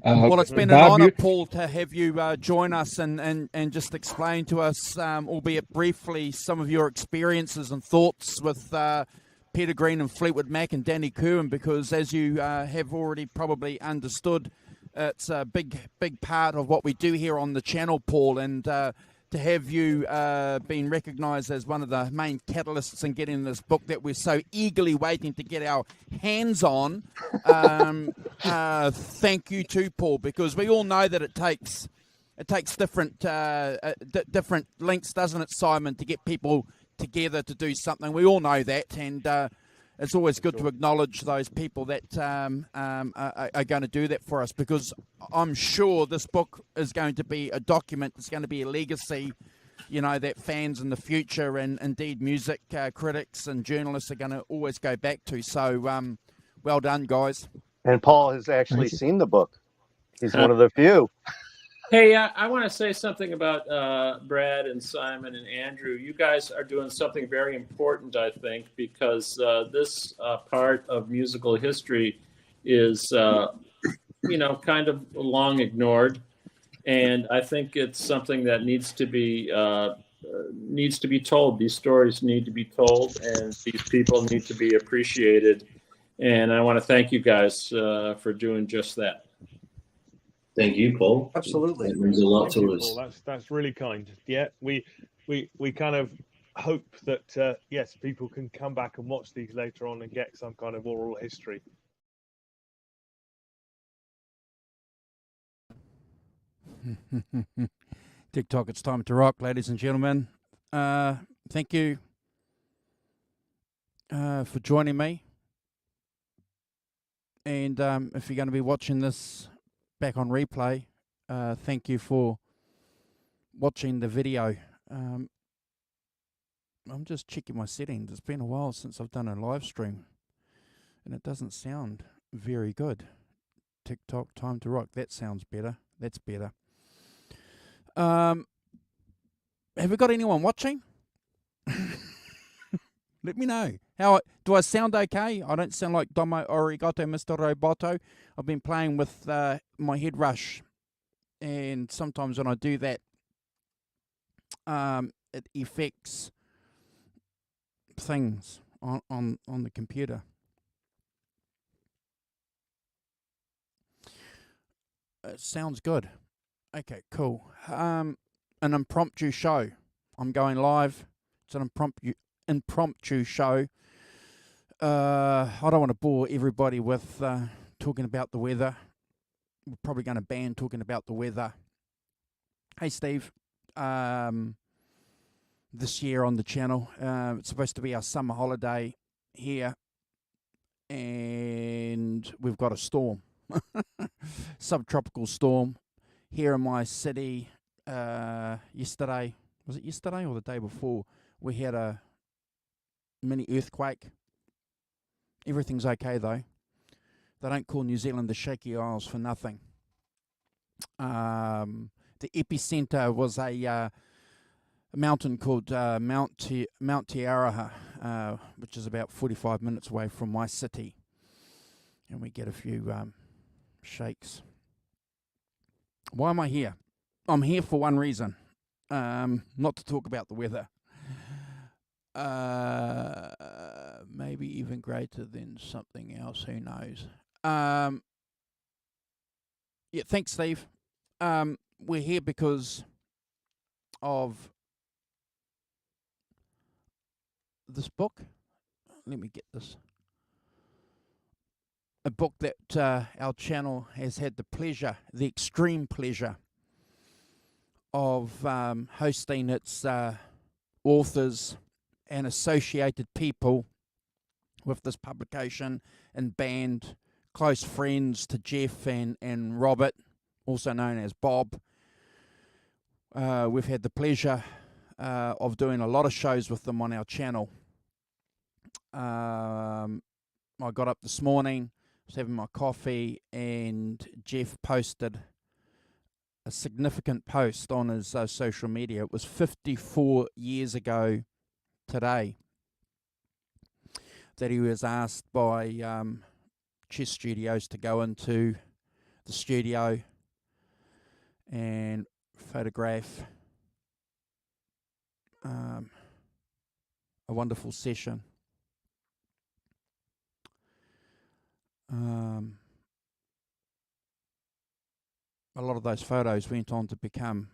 Well, it's been an honour, Paul, to have you join us and just explain to us, albeit briefly, some of your experiences and thoughts with Peter Green and Fleetwood Mac and Danny Curran, because as you have already probably understood, it's a big part of what we do here on the channel, Paul, and to have you been recognised as one of the main catalysts in getting this book that we're so eagerly waiting to get our hands on. Thank you too, Paul, because we all know that it takes different different links, doesn't it, Simon, to get people together to do something. We all know that, and it's always good to acknowledge those people that are going to do that for us, because I'm sure this book is going to be a document. It's going to be a legacy, you know, that fans in the future and indeed music critics and journalists are going to always go back to. So well done, guys. And Paul has actually seen the book. He's one of the few. Hey, I want to say something about Brad and Simon and Andrew. You guys are doing something very important, I think, because this part of musical history is, kind of long ignored, and I think it's something that needs to be told. These stories need to be told, and these people need to be appreciated. And I want to thank you guys for doing just that. Thank you, Paul. Absolutely. It means a lot to us. Paul. That's really kind. Yeah, we kind of hope that yes, people can come back and watch these later on and get some kind of oral history. TikTok, it's time to rock, ladies and gentlemen. Thank you for joining me. And if you're going to be watching this back on replay, thank you for watching the video. I'm just checking my settings. It's been a while since I've done a live stream, and it doesn't sound very good. TikTok, time to rock. That sounds better. That's better. Have we got anyone watching? Let me know. How do I sound okay? I don't sound like Domo Arigato, Mr. Roboto. I've been playing with my head rush, and sometimes when I do that, it affects things on the computer. It sounds good. Okay, cool. An impromptu show. I'm going live. It's an impromptu show. I don't want to bore everybody with talking about the weather. We're probably going to ban talking about the weather. Hey, Steve. This year on the channel, it's supposed to be our summer holiday here, and we've got a storm, subtropical storm here in my city. Yesterday, was it yesterday or the day before? We had a mini earthquake. Everything's okay though. They don't call New Zealand the Shaky Isles for nothing. The epicenter was a mountain called Mount Tiaraha, which is about 45 minutes away from my city, and we get a few shakes. Why am I here? I'm here for one reason, not to talk about the weather. Maybe even greater than something else, who knows. Yeah, thanks, Steve. We're here because of this book. Let me get this. A book that our channel has had the pleasure, the extreme pleasure, of hosting its authors and associated people with this publication, and band, close friends to Jeff and Robert, also known as Bob. We've had the pleasure of doing a lot of shows with them on our channel. I got up this morning, was having my coffee, and Jeff posted a significant post on his social media. It was 54 years ago today that he was asked by chess studios to go into the studio and photograph a wonderful session. A lot of those photos went on to become,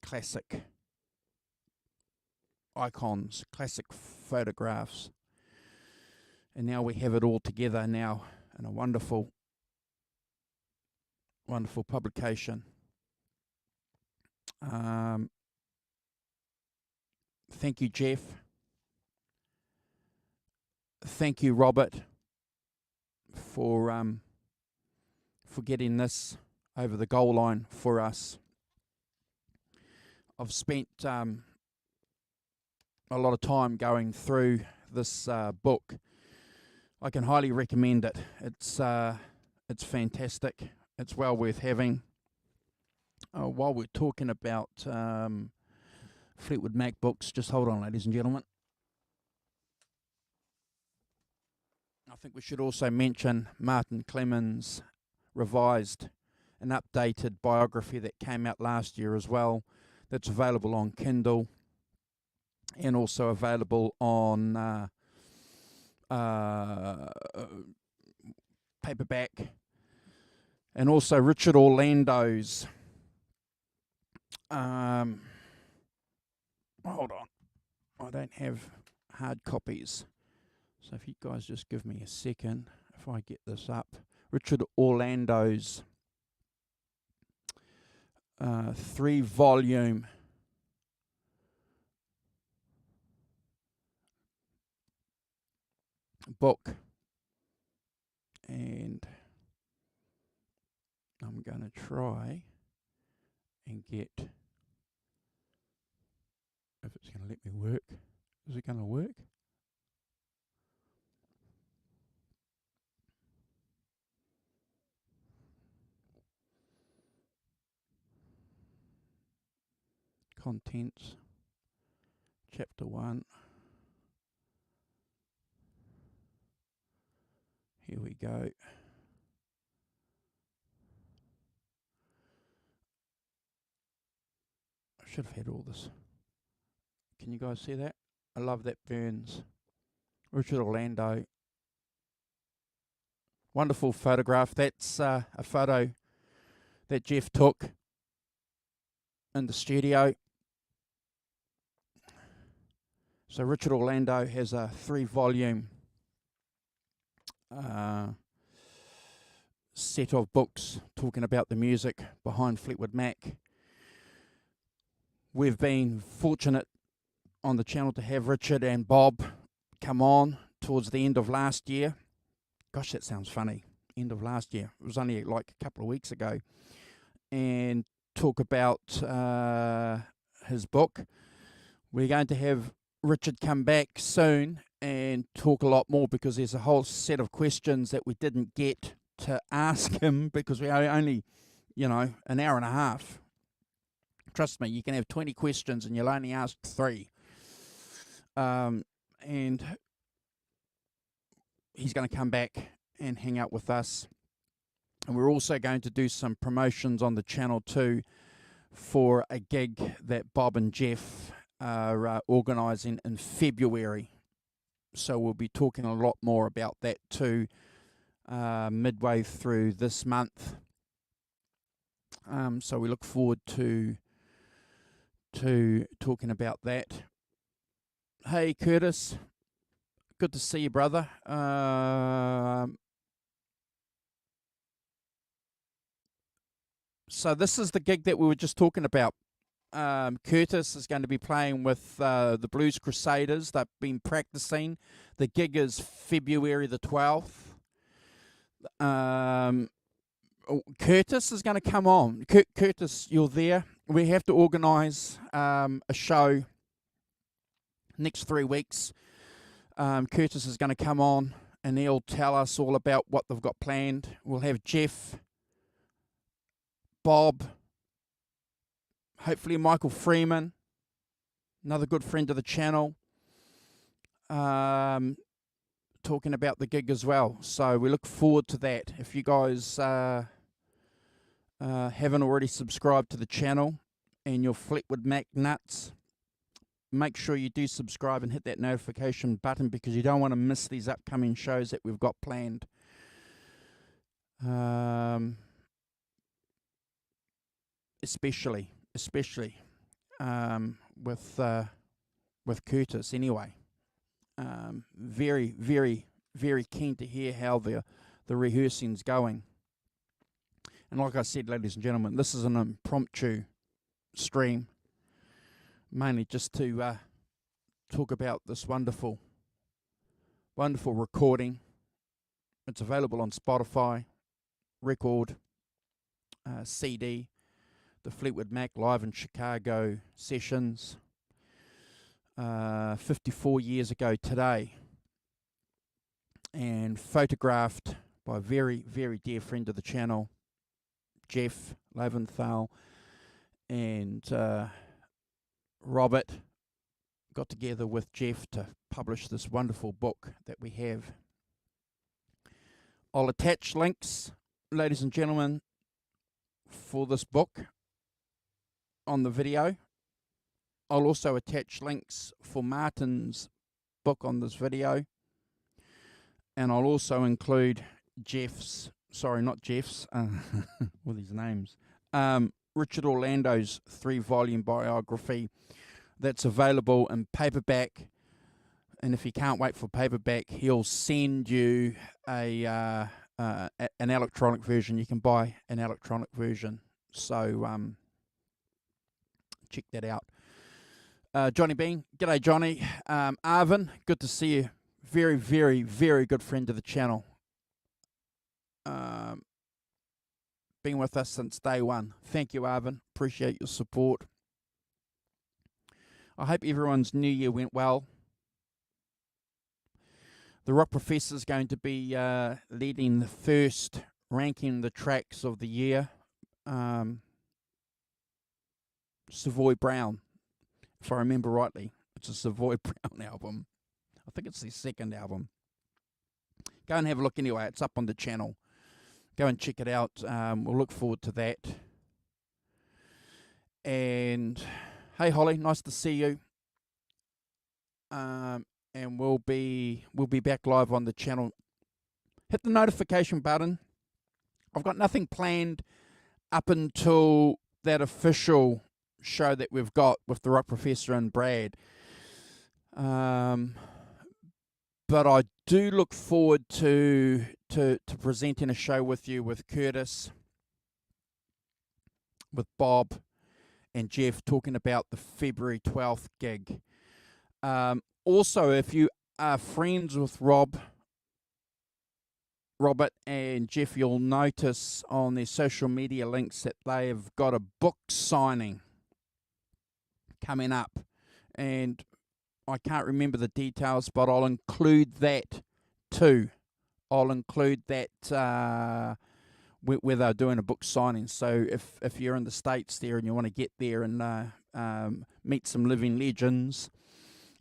classic icons, classic photographs. And now we have it all together now in a wonderful, wonderful publication. Thank you, Jeff. Thank you, Robert, for getting this over the goal line for us. I've spent a lot of time going through this book. I can highly recommend it. It's fantastic. It's well worth having. While we're talking about Fleetwood Mac books, just hold on, ladies and gentlemen. I think we should also mention Martin Clemens' revised and updated biography that came out last year as well. That's available on Kindle and also available on paperback. And also Richard Orlando's hold on, I don't have hard copies, so if you guys just give me a second, if I get this up. Richard Orlando's 3-volume book, and I'm going to try and get, if it's going to let me work. Is it going to work? Contents, Chapter 1. Here we go. I should have had all this. Can you guys see that? I love that Burns. Richard Orlando. Wonderful photograph. That's a photo that Jeff took in the studio. So Richard Orlando has a 3-volume set of books talking about the music behind Fleetwood Mac. We've been fortunate on the channel to have Richard and Bob come on towards the end of last year. Gosh, that sounds funny. End of last year. It was only like a couple of weeks ago. And talk about his book. We're going to have Richard come back soon and talk a lot more, because there's a whole set of questions that we didn't get to ask him because we only, an hour and a half. Trust me, you can have 20 questions and you'll only ask 3. And he's going to come back and hang out with us. And we're also going to do some promotions on the channel too for a gig that Bob and Jeff are organising in February. So we'll be talking a lot more about that too midway through this month. So we look forward to talking about that. Hey Curtis, good to see you, brother. So this is the gig that we were just talking about. Curtis is going to be playing with the Blues Crusaders. They've been practicing. The gig is February the 12th. Curtis is going to come on. Curtis, you're there. We have to organise a show next 3 weeks. Curtis is going to come on and he'll tell us all about what they've got planned. We'll have Jeff, Bob, hopefully Michael Freeman, another good friend of the channel, talking about the gig as well. So we look forward to that. If you guys haven't already subscribed to the channel and you're Fleetwood Mac nuts, make sure you do subscribe and hit that notification button, because you don't want to miss these upcoming shows that we've got planned. Especially with Curtis anyway. Very, very, very keen to hear how the rehearsing's going. And like I said, ladies and gentlemen, this is an impromptu stream, mainly just to talk about this wonderful recording. It's available on Spotify, record, CD, the Fleetwood Mac Live in Chicago sessions, 54 years ago today, and photographed by a very, very dear friend of the channel, Jeff Leventhal, and Robert got together with Jeff to publish this wonderful book that we have. I'll attach links, ladies and gentlemen, for this book on the video. I'll also attach links for Martin's book on this video. And I'll also include Jeff's, sorry, not Jeff's, all these names, Richard Orlando's 3-volume biography that's available in paperback. And if you can't wait for paperback, he'll send you an electronic version. You can buy an electronic version. So check that out. Johnny Bean, g'day Johnny. Arvin, good to see you. Very, very, very good friend of the channel. Been with us since day one. Thank you, Arvin. Appreciate your support. I hope everyone's New Year went well. The Rock Professor is going to be leading the first ranking the tracks of the year. Savoy Brown, if I remember rightly. It's a Savoy Brown album. I think it's their second album. Go and have a look anyway. It's up on the channel. Go and check it out. We'll look forward to that. And hey, Holly, nice to see you. And we'll be back live on the channel. Hit the notification button. I've got nothing planned up until that official show that we've got with the Rock Professor and Brad. But I do look forward to presenting a show with you with Curtis, with Bob and Jeff, talking about the February 12th gig. Also, if you are friends with Robert and Jeff, you'll notice on their social media links that they have got a book signing coming up. And I can't remember the details, but I'll include that too. I'll include that where they're doing a book signing. So if you're in the States there and you want to get there and meet some living legends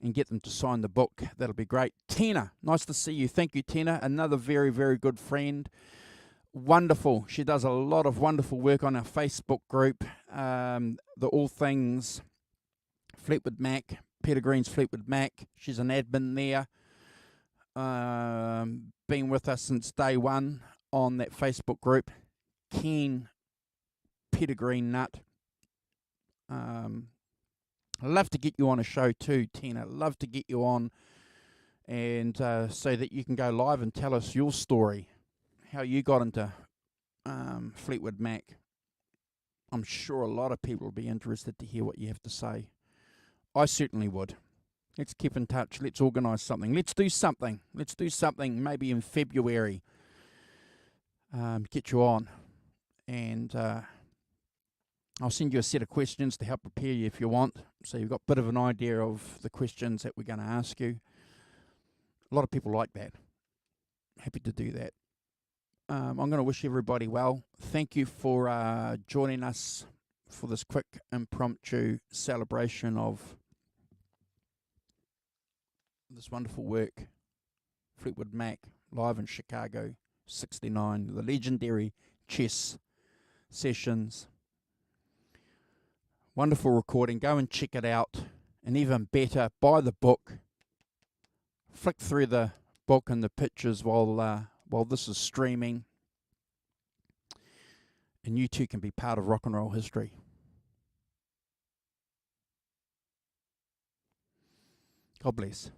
and get them to sign the book, that'll be great. Tina, nice to see you. Thank you, Tina. Another very, very good friend. Wonderful. She does a lot of wonderful work on our Facebook group, the All Things Fleetwood Mac, Peter Green's Fleetwood Mac. She's an admin there. Been with us since day one on that Facebook group. Keen Peter Green nut. I'd love to get you on a show too, Tina. Love to get you on, and so that you can go live and tell us your story, how you got into Fleetwood Mac. I'm sure a lot of people will be interested to hear what you have to say. I certainly would. Let's keep in touch. Let's organise something. Let's do something. Let's do something maybe in February. Get you on. And I'll send you a set of questions to help prepare you if you want. So you've got a bit of an idea of the questions that we're going to ask you. A lot of people like that. Happy to do that. I'm going to wish everybody well. Thank you for joining us for this quick impromptu celebration of this wonderful work Fleetwood Mac, live in Chicago, 69, the legendary Chess Sessions. Wonderful recording. Go and check it out. And even better, buy the book. Flick through the book and the pictures while this is streaming. And you too can be part of rock and roll history. God bless.